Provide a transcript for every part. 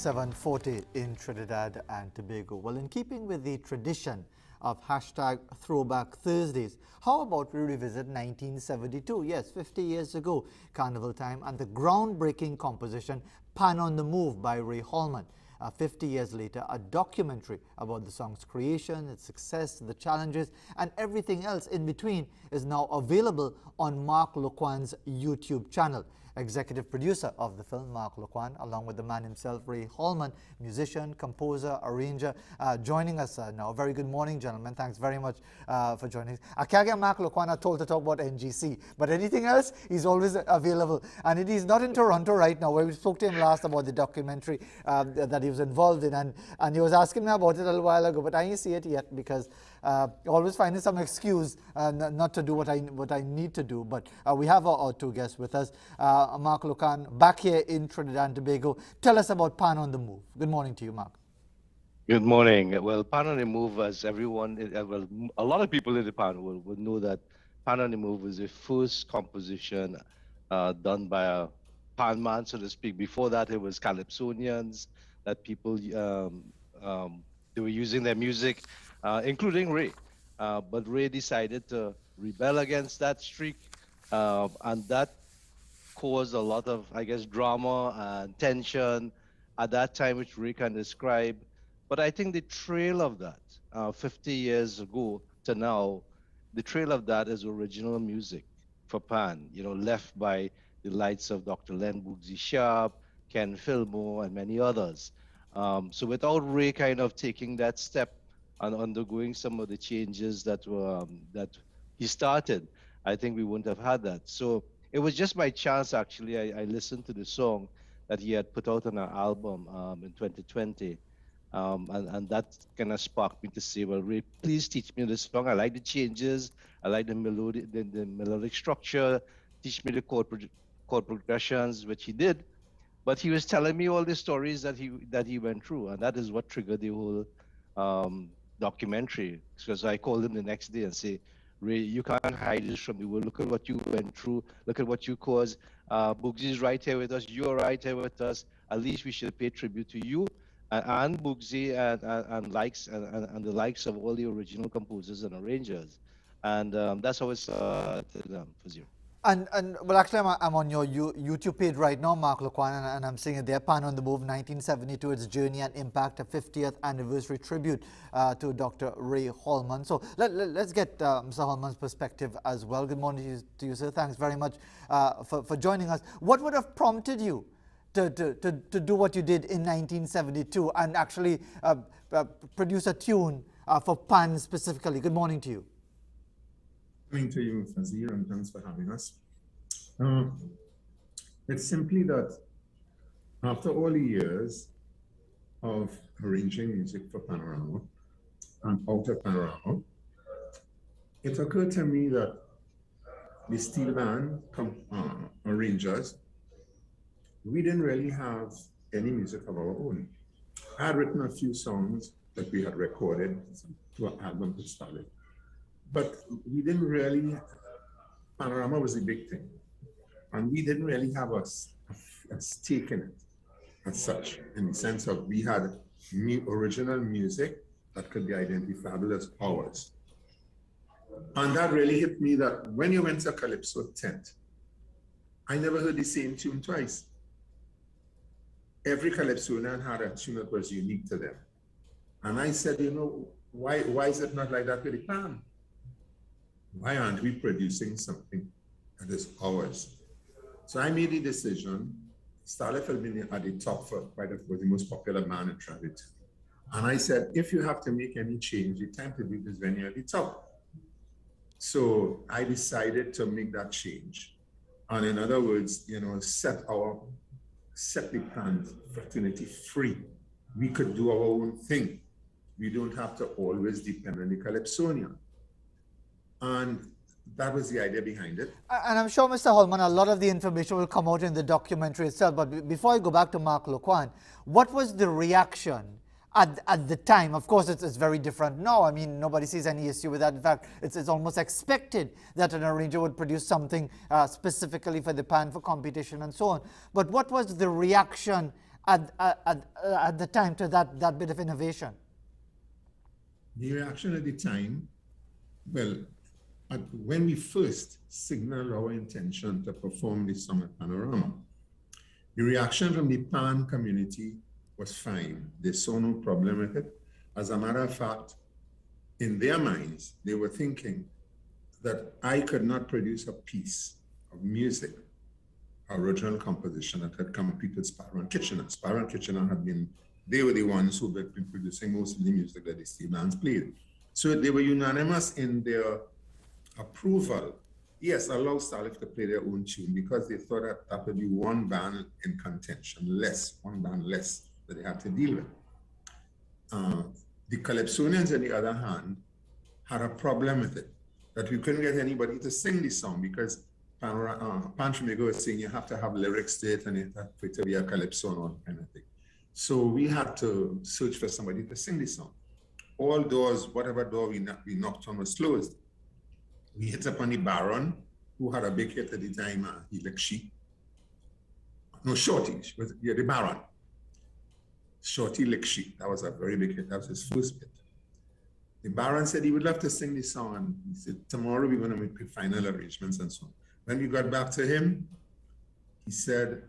7:40 in Trinidad and Tobago. Well, in keeping with the tradition of hashtag Throwback Thursdays, how about we revisit 1972? Yes, 50 years ago, Carnival time, and the groundbreaking composition Pan on the Move by Ray Holman. 50 years later, a documentary about the song's creation, its success, the challenges, and everything else in between is now available on Mark Loquan's YouTube channel. Executive producer of the film, Mark Loquan, along with the man himself, Ray Holman, musician, composer, arranger, joining us now. Very good morning, gentlemen. Thanks very much for joining us. I can't get Mark Loquan told to talk about NGC, but anything else, he's always available. And he's not in Toronto right now, where we spoke to him last about the documentary that he was involved in, and he was asking me about it a little while ago, but I didn't see it yet because always finding some excuse not to do what I need to do. But we have our two guests with us. Mark Loquan, back here in Trinidad and Tobago. Tell us about Pan on the Move. Good morning to you, Mark. Good morning. Well, Pan on the Move, as everyone, well, a lot of people in the panel will know that Pan on the Move was the first composition done by a pan man, so to speak. Before that, it was Calypsonians that people, they were using their music, including Ray. But Ray decided to rebel against that streak, and that caused a lot of, I guess, drama and tension at that time, which Ray can describe. But I think the trail of that, 50 years ago to now, the trail of that is original music for Pan, left by the likes of Dr. Len Boogsy Sharp, Ken Fillmore, and many others. So without Ray kind of taking that step and undergoing some of the changes that he started, I think we wouldn't have had that. So it was just by chance, actually. I listened to the song that he had put out on an album in 2020. And that kind of sparked me to say, well, Ray, please teach me this song. I like the changes. I like the melodic structure. Teach me the chord progressions, which he did. But he was telling me all the stories that he went through. And that is what triggered the whole documentary. Because I called him the next day and say, Ray, you can't hide this from the world. Look at what you went through. Look at what you caused. Boogsy's right here with us. You're right here with us. At least we should pay tribute to you and Boogsy and the likes of all the original composers and arrangers. And that's how it started for Zero. And well, actually, I'm on your YouTube page right now, Mark Loquan, and I'm seeing it there, Pan on the Move, 1972, its journey and impact, a 50th anniversary tribute to Dr. Ray Holman. So let's get Mr. Holman's perspective as well. Good morning to you, sir. Thanks very much for joining us. What would have prompted you to do what you did in 1972 and actually produce a tune for Pan specifically? Good morning to you. Good morning to you, Fazir, and thanks for having us. It's simply that after all the years of arranging music for Panorama and out of Panorama, it occurred to me that the steel band arrangers, we didn't really have any music of our own. I had written a few songs that we had recorded to an album to start it. But we didn't really, Panorama was the big thing. And we didn't really have a stake in it as such, in the sense of we had original music that could be identifiable as ours. And that really hit me that when you went to a Calypso tent, I never heard the same tune twice. Every Calypsonian had a tune that was unique to them. And I said, why is it not like that with the Pan? Why aren't we producing something that is ours? So I made the decision. Starlet had been at the top for was the most popular band in Trinidad. And I said, if you have to make any change, the time to do it is when you're at the top. So I decided to make that change. And in other words, set the Pan fraternity free. We could do our own thing. We don't have to always depend on the Calypsonian. And that was the idea behind it. And I'm sure, Mr. Holman, a lot of the information will come out in the documentary itself. But before I go back to Mark Loquan, what was the reaction at the time? Of course, it's very different now. I mean, nobody sees any issue with that. In fact, it's almost expected that an arranger would produce something specifically for the Pan for competition and so on. But what was the reaction at the time to that bit of innovation? The reaction at the time, well, when we first signaled our intention to perform this song at Panorama, the reaction from the Pan community was fine. They saw no problem with it. As a matter of fact, in their minds, they were thinking that I could not produce a piece of music, original composition that had compete with Sparrow and Kitchener. Sparrow and Kitchener they were the ones who had been producing most of the music that the steel bands played. So they were unanimous in their approval. Yes, allow Salif to play their own tune because they thought that would be one band in contention, one band less that they had to deal with. The Calypsonians, on the other hand, had a problem with it, that we couldn't get anybody to sing the song because Pan Tramigo was saying you have to have lyrics to it and for it to be a calypso and all kind of thing. So we had to search for somebody to sing the song. All doors, whatever door we knocked on was closed. We hit upon the Baron, who had a big hit at the time, Shorty, the Baron. Shorty Lickshi, that was a very big hit, that was his first hit. The Baron said he would love to sing the song, and he said, tomorrow we're going to make the final arrangements and so on. When we got back to him, he said,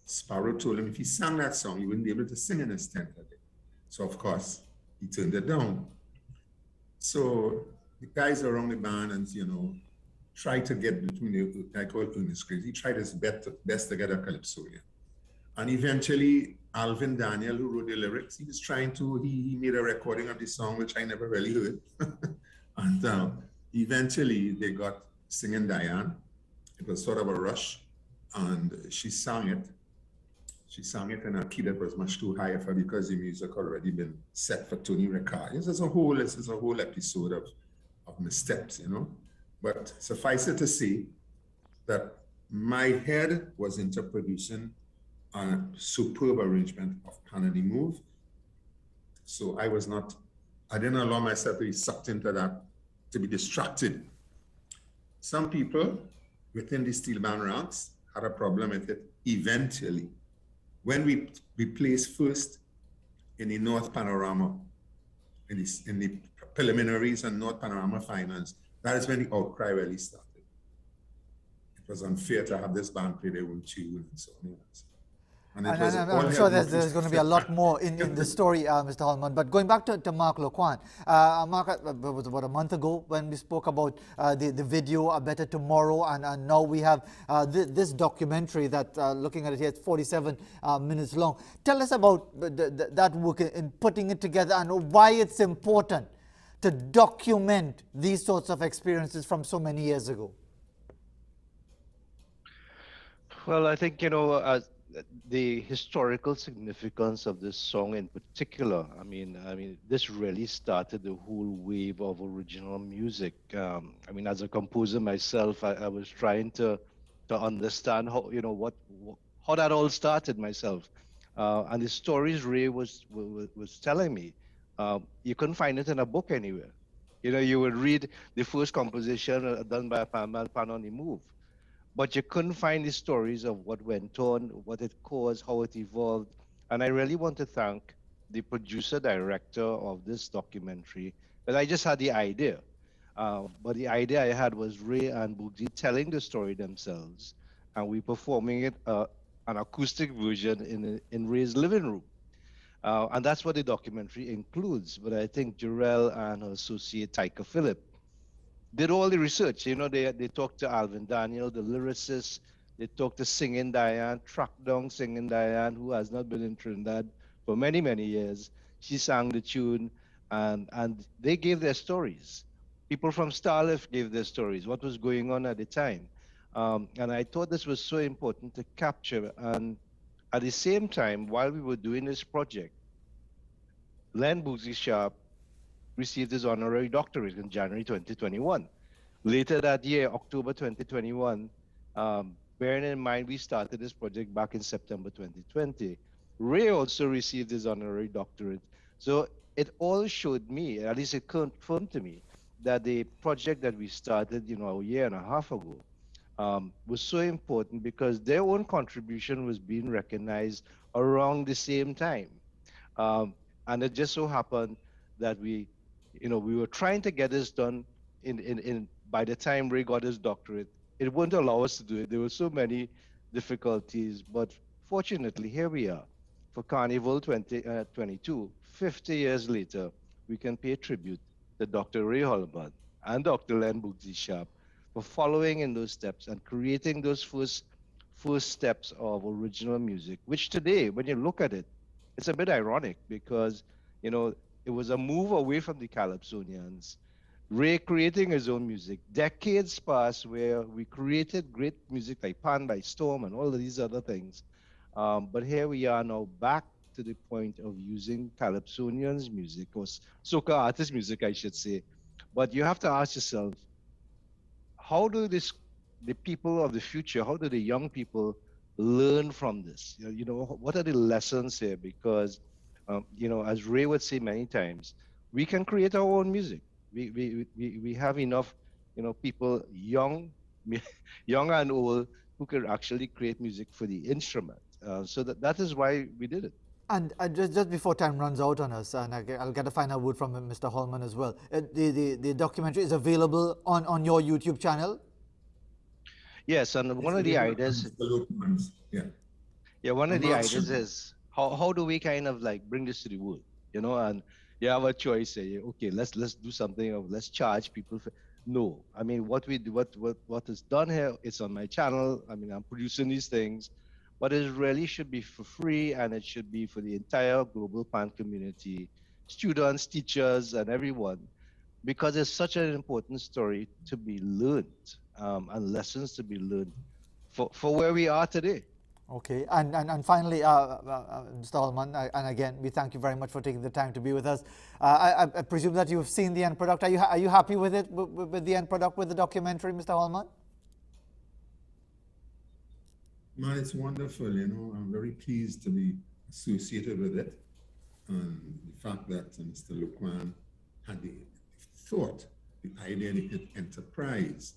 Sparrow told him if he sang that song, he wouldn't be able to sing in his tent that day. So of course, he turned it down. So the guys around the band and, tried to get between the guy called Ernest Grace. He tried his best to get a calypsonian. And eventually, Alvin Daniel, who wrote the lyrics, he made a recording of the song, which I never really heard. And eventually, they got Singing Diane. It was sort of a rush, and she sang it. She sang it in a key that was much too high for her because the music already been set for Tony Riccard. This is a whole episode of missteps, But suffice it to say that my head was into producing a superb arrangement of Pan on the Move. So I didn't allow myself to be sucked into that, to be distracted. Some people within the steel band ranks had a problem with it eventually. When we placed first in the North Panorama, in the preliminaries and North Panorama finals, that is when the outcry really started. It was unfair to have this band play their own tune and so on. And I'm sure there's going to be a lot more in the story, Mr. Holman. But going back to Mark Loquan, Mark, it was about a month ago when we spoke about the video, A Better Tomorrow, and now we have this documentary that, looking at it here, it's 47 minutes long. Tell us about that work in putting it together and why it's important to document these sorts of experiences from so many years ago. Well, I think, the historical significance of this song in particular, I mean, this really started the whole wave of original music. As a composer myself, I was trying to understand how, how that all started myself. And the stories Ray was telling me, you couldn't find it in a book anywhere. You would read the first composition done by a Pan on the Move, but you couldn't find the stories of what went on, what it caused, how it evolved. And I really want to thank the producer director of this documentary, but I just had the idea. But the idea I had was Ray and Bugsy telling the story themselves, and we performing it an acoustic version in Ray's living room. And that's what the documentary includes. But I think Gerelle and her associate Tyker Phillip did all the research. They talked to Alvin Daniel, the lyricist. They talked to Singing Diane, tracked down Singing Diane, who has not been in Trinidad for many, many years. She sang the tune, and they gave their stories. People from Starlift gave their stories, what was going on at the time. And I thought this was so important to capture. And at the same time, while we were doing this project, Len Bugsy Sharp received his honorary doctorate in January 2021. Later that year, October 2021, bearing in mind we started this project back in September 2020, Ray also received his honorary doctorate. So it all showed me, at least it confirmed to me, that the project that we started, a year and a half ago, was so important because their own contribution was being recognized around the same time. And it just so happened that we were trying to get this done in by the time Ray got his doctorate. It wouldn't allow us to do it. There were so many difficulties, but fortunately, here we are. For Carnival 2022, 50 years later, we can pay tribute to Dr. Ray Holman and Dr. Len Bugzi Sharp for following in those steps and creating those first steps of original music, which today, when you look at it, it's a bit ironic because, it was a move away from the Calypsonians. Ray creating his own music. Decades passed where we created great music like Pan by Storm and all of these other things. But here we are now back to the point of using Calypsonians music, or soca artist music, I should say. But you have to ask yourself, how do the people of the future, how do the young people learn from this? What are the lessons here? Because, as Ray would say many times, we can create our own music. We have enough, people young and old who can actually create music for the instrument. So that is why we did it. And just before time runs out on us, and I'll get a final word from Mr. Holman as well. The documentary is available on your YouTube channel. Yes, and one of the ideas. Yeah, one of the ideas is how do we kind of like bring this to the world, and you have a choice. Say, okay, let's do something. Let's charge people. No, I mean what is done here. It's on my channel. I mean I'm producing these things, but it really should be for free, and it should be for the entire global pan community, students, teachers, and everyone, because it's such an important story to be learned, and lessons to be learned for where we are today. Okay, and finally, Mr. Holman, and again, we thank you very much for taking the time to be with us. I presume that you've seen the end product. Are you happy with it, with the end product, with the documentary, Mr. Holman? Man, it's wonderful. I'm very pleased to be associated with it, and the fact that Mr. Loquan had the thought, the idea, the enterprise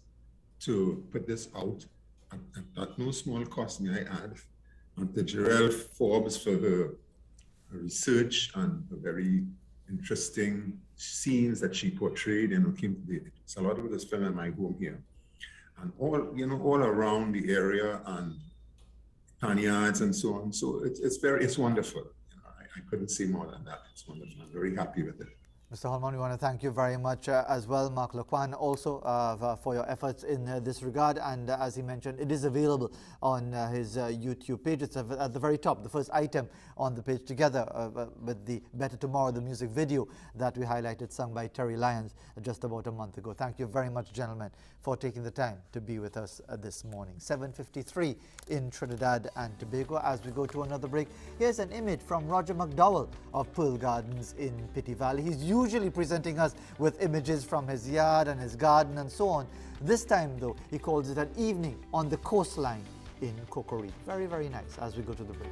to put this out at no small cost, may I add, and to Gerelle Forbes for her research and the very interesting scenes that she portrayed. It's a lot of this film in my home here, and all around the area and panyards and so on. So it's wonderful. I couldn't say more than that. It's wonderful. I'm very happy with it. Mr. Holman, we want to thank you very much as well, Mark Loquan, also for your efforts in this regard. And as he mentioned, it is available on his YouTube page. It's at the very top, the first item on the page, together with the Better Tomorrow, the music video that we highlighted, sung by Terry Lyons just about a month ago. Thank you very much, gentlemen, for taking the time to be with us this morning. 7:53 in Trinidad and Tobago. As we go to another break, here's an image from Roger McDowell of Pearl Gardens in Pitti Valley. He's usually presenting us with images from his yard and his garden and so on. This time, though, he calls it an evening on the coastline in Kokori. Very, very nice as we go to the break.